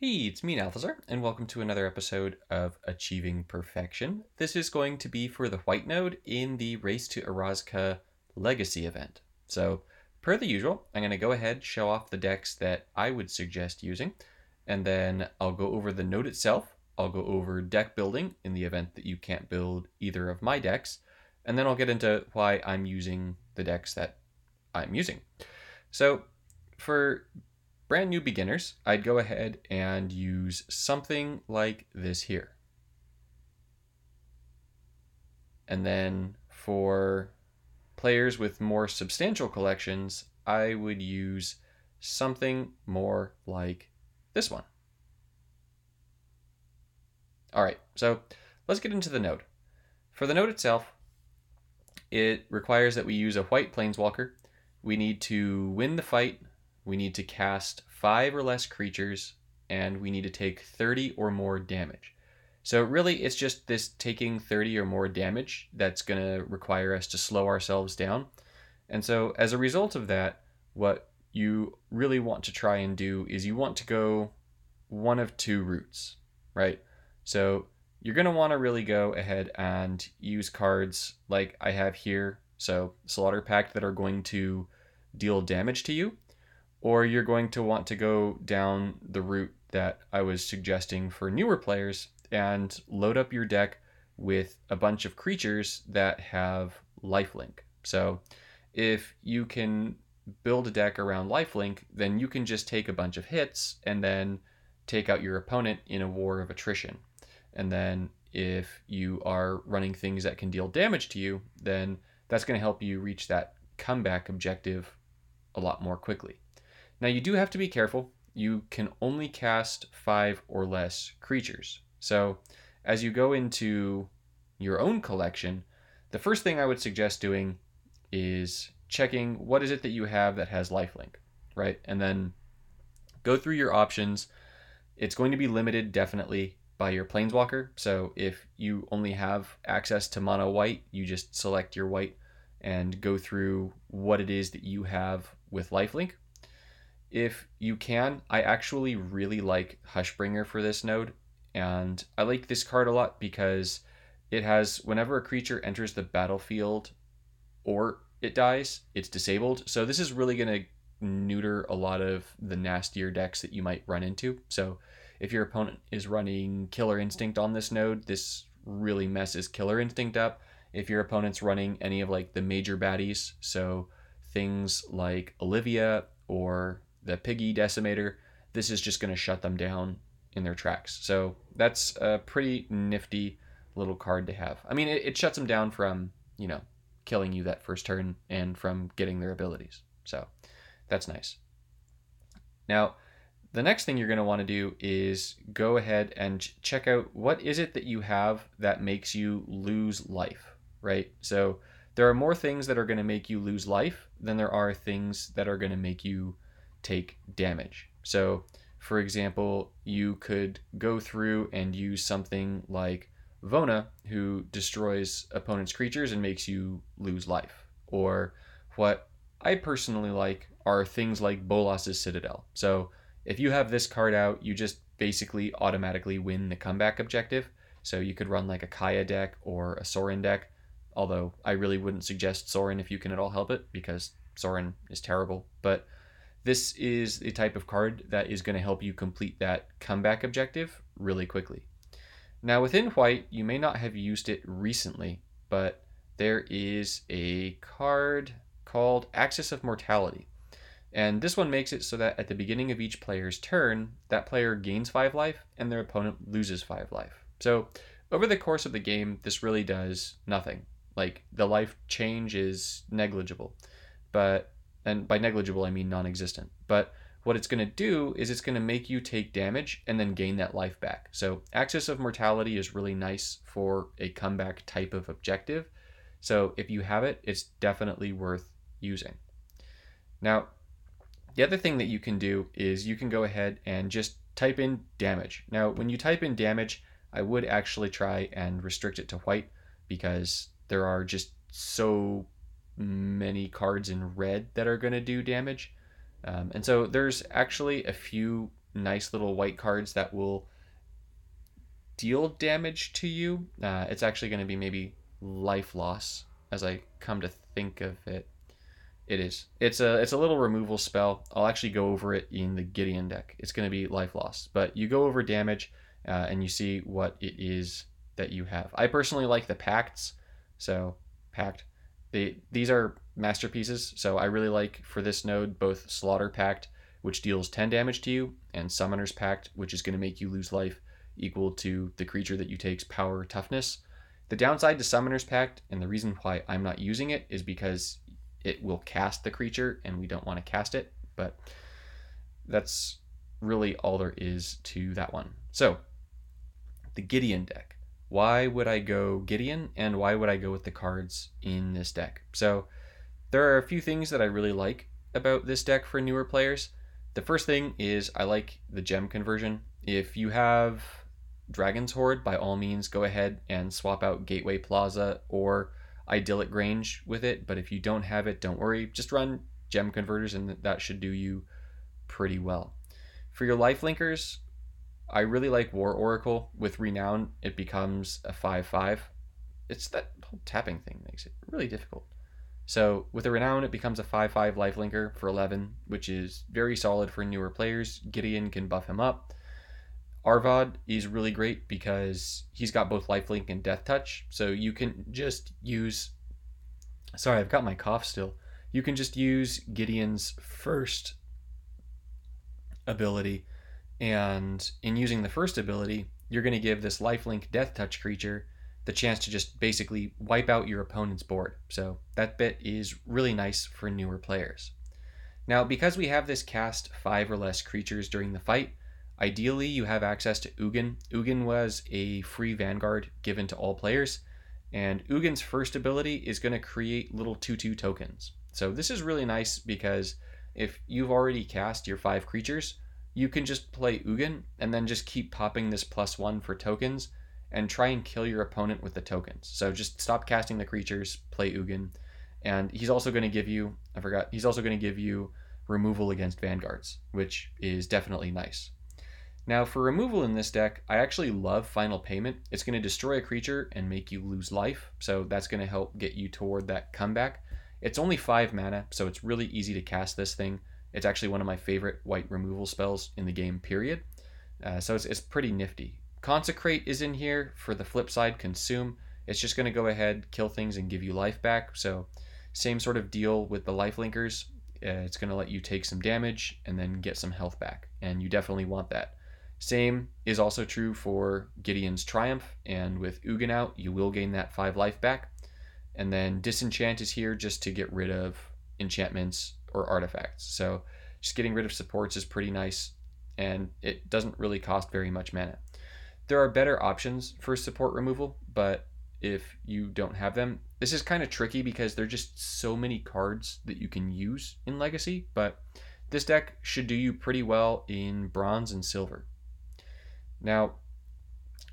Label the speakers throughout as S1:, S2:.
S1: Hey, it's me, Althazar, and welcome to another episode of Achieving Perfection. This is going to be for the white node in the Race to Orazca Legacy event. So, per the usual, I'm going to go ahead, show off the decks that I would suggest using, and then I'll go over the node itself. I'll go over deck building in the event that you can't build either of my decks, and then I'll get into why I'm using the decks that I'm using. So, for brand new beginners, I'd go ahead and use something like this here. And then for players with more substantial collections, I would use something more like this one. All right, so let's get into the node. For the node itself, it requires that we use a white planeswalker. We need to win the fight. We need to cast 5 or less creatures, and we need to take 30 or more damage. So really, it's just this taking 30 or more damage that's going to require us to slow ourselves down. And so as a result of that, what you really want to try and do is you want to go one of two routes, right? So you're going to want to really go ahead and use cards like I have here, so Slaughter Pact, that are going to deal damage to you, or you're going to want to go down the route that I was suggesting for newer players and load up your deck with a bunch of creatures that have lifelink. So if you can build a deck around lifelink, then you can just take a bunch of hits and then take out your opponent in a war of attrition. And then if you are running things that can deal damage to you, then that's going to help you reach that comeback objective a lot more quickly. Now, you do have to be careful. You can only cast 5 or less creatures. So as you go into your own collection, the first thing I would suggest doing is checking what is it that you have that has lifelink, right? And then go through your options. It's going to be limited definitely by your planeswalker. So if you only have access to mono white, you just select your white and go through what it is that you have with lifelink. If you can, I actually really like Hushbringer for this node, and I like this card a lot because it has, whenever a creature enters the battlefield or it dies, it's disabled. So this is really going to neuter a lot of the nastier decks that you might run into. So if your opponent is running Killer Instinct on this node, this really messes Killer Instinct up. If your opponent's running any of like the major baddies, so things like Olivia or the Piggy Decimator, this is just going to shut them down in their tracks. So that's a pretty nifty little card to have. I mean, it shuts them down from, killing you that first turn and from getting their abilities. So that's nice. Now, the next thing you're going to want to do is go ahead and check out what is it that you have that makes you lose life, right? So there are more things that are going to make you lose life than there are things that are going to make you take damage. So, for example, you could go through and use something like Vona, who destroys opponent's creatures and makes you lose life. Or what I personally like are things like Bolas's Citadel. So if you have this card out, you just basically automatically win the comeback objective. So you could run like a Kaya deck or a Sorin deck, although I really wouldn't suggest Sorin if you can at all help it, because Sorin is terrible. But this is the type of card that is going to help you complete that comeback objective really quickly. Now, within white, you may not have used it recently, but there is a card called Axis of Mortality. And this one makes it so that at the beginning of each player's turn, that player gains 5 life and their opponent loses 5 life. So over the course of the game, this really does nothing. Like, the life change is negligible. And by negligible, I mean non-existent. But what it's going to do is it's going to make you take damage and then gain that life back. So Axis of Mortality is really nice for a comeback type of objective. So if you have it, it's definitely worth using. Now, the other thing that you can do is you can go ahead and just type in damage. Now, when you type in damage, I would actually try and restrict it to white, because there are just so many cards in red that are going to do damage. And so there's actually a few nice little white cards that will deal damage to you. It's actually going to be maybe life loss, as I come to think of it. It is. It's a little removal spell. I'll actually go over it in the Gideon deck. It's going to be life loss, but you go over damage and you see what it is that you have. I personally like the pacts. So pact. These are masterpieces. So I really like for this node both Slaughter Pact, which deals 10 damage to you, and Summoner's Pact, which is going to make you lose life equal to the creature that you take's power toughness. The downside to Summoner's Pact, and the reason why I'm not using it, is because it will cast the creature and we don't want to cast it, but that's really all there is to that one. So the Gideon deck. Why would I go Gideon, and why would I go with the cards in this deck? So there are a few things that I really like about this deck for newer players. The first thing is I like the gem conversion. If you have Dragon's Horde, by all means go ahead and swap out Gateway Plaza or Idyllic Grange with it, but if you don't have it, don't worry, just run gem converters and that should do you pretty well. For your lifelinkers, I really like War Oracle. With Renown, it becomes a 5/5. It's that whole tapping thing makes it really difficult. So with the Renown, it becomes a 5/5 lifelinker for 11, which is very solid for newer players. Gideon can buff him up. Arvad is really great because he's got both lifelink and death touch, so you can just use... Sorry, I've got my cough still. You can just use Gideon's first ability, and in using the first ability, you're going to give this lifelink death touch creature the chance to just basically wipe out your opponent's board. So that bit is really nice for newer players. Now, because we have this cast 5 or less creatures during the fight, ideally you have access to Ugin. Ugin was a free Vanguard given to all players, and Ugin's first ability is going to create little 2/2 tokens. So this is really nice because if you've already cast your 5 creatures, you can just play Ugin and then just keep popping this +1 for tokens and try and kill your opponent with the tokens. So just stop casting the creatures, play Ugin, and he's also going to give you, he's also going to give you removal against Vanguards, which is definitely nice. Now for removal in this deck, I actually love Final Payment. It's going to destroy a creature and make you lose life, so that's going to help get you toward that comeback. It's only 5 mana, so it's really easy to cast this thing. It's actually one of my favorite white removal spells in the game, period. So it's pretty nifty. Consecrate is in here for the flip side, Consume. It's just going to go ahead, kill things, and give you life back. So same sort of deal with the lifelinkers. It's going to let you take some damage and then get some health back, and you definitely want that. Same is also true for Gideon's Triumph, and with Ugin out, you will gain that 5 life back. And then Disenchant is here just to get rid of enchantments or artifacts. So just getting rid of supports is pretty nice, and it doesn't really cost very much mana. There are better options for support removal, but if you don't have them, this is kind of tricky because there are just so many cards that you can use in Legacy, but this deck should do you pretty well in Bronze and Silver. Now,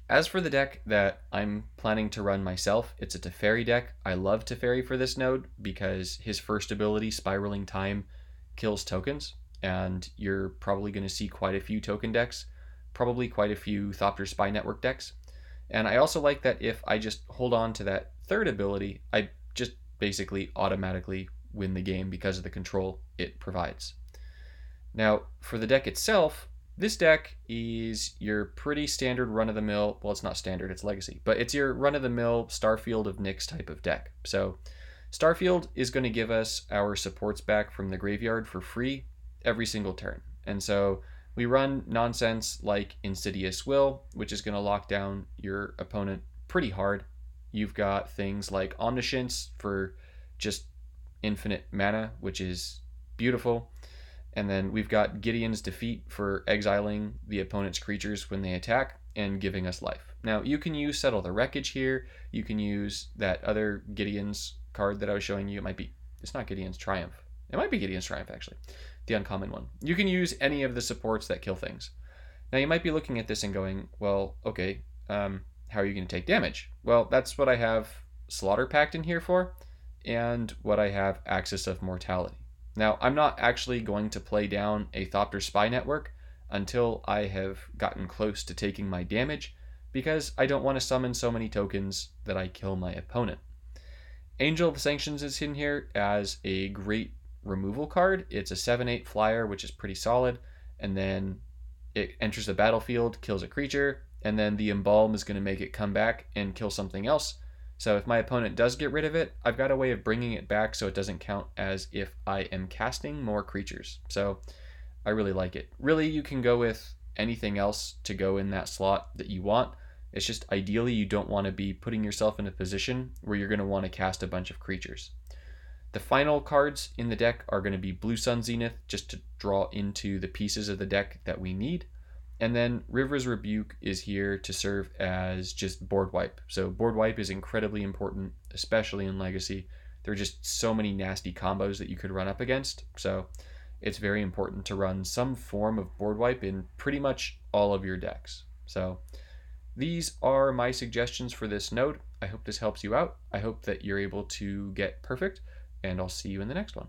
S1: as for the deck that I'm planning to run myself, it's a Teferi deck. I love Teferi for this node because his first ability, Spiraling Time, kills tokens, and you're probably going to see quite a few token decks, probably quite a few Thopter Spy Network decks. And I also like that if I just hold on to that third ability, I just basically automatically win the game because of the control it provides. Now, for the deck itself, this deck is your pretty standard run-of-the-mill, well, it's not standard, it's Legacy, but it's your run-of-the-mill Starfield of Nyx type of deck. So Starfield is going to give us our supports back from the graveyard for free every single turn. And so we run nonsense like Insidious Will, which is going to lock down your opponent pretty hard. You've got things like Omniscience for just infinite mana, which is beautiful. And then we've got Gideon's Defeat for exiling the opponent's creatures when they attack and giving us life. Now, you can use Settle the Wreckage here. You can use that other Gideon's card that I was showing you. It's not Gideon's Triumph. It might be Gideon's Triumph, actually. The uncommon one. You can use any of the supports that kill things. Now, you might be looking at this and going, well, okay, how are you going to take damage? Well, that's what I have Slaughter Pact in here for, and what I have Axis of Mortality. Now, I'm not actually going to play down a Thopter Spy Network. until I have gotten close to taking my damage, because I don't want to summon so many tokens that I kill my opponent. Angel of Sanctions is in here as a great removal card. It's a 7/8 flyer, which is pretty solid, and then it enters the battlefield, kills a creature, and then the Embalm is going to make it come back and kill something else. So if my opponent does get rid of it, I've got a way of bringing it back so it doesn't count as if I am casting more creatures. So I really like it. Really, you can go with anything else to go in that slot that you want. It's just ideally you don't want to be putting yourself in a position where you're going to want to cast a bunch of creatures. The final cards in the deck are going to be Blue Sun Zenith, just to draw into the pieces of the deck that we need. And then River's Rebuke is here to serve as just board wipe. So board wipe is incredibly important, especially in Legacy. There are just so many nasty combos that you could run up against. So it's very important to run some form of board wipe in pretty much all of your decks. So these are my suggestions for this node. I hope this helps you out. I hope that you're able to get perfect, and I'll see you in the next one.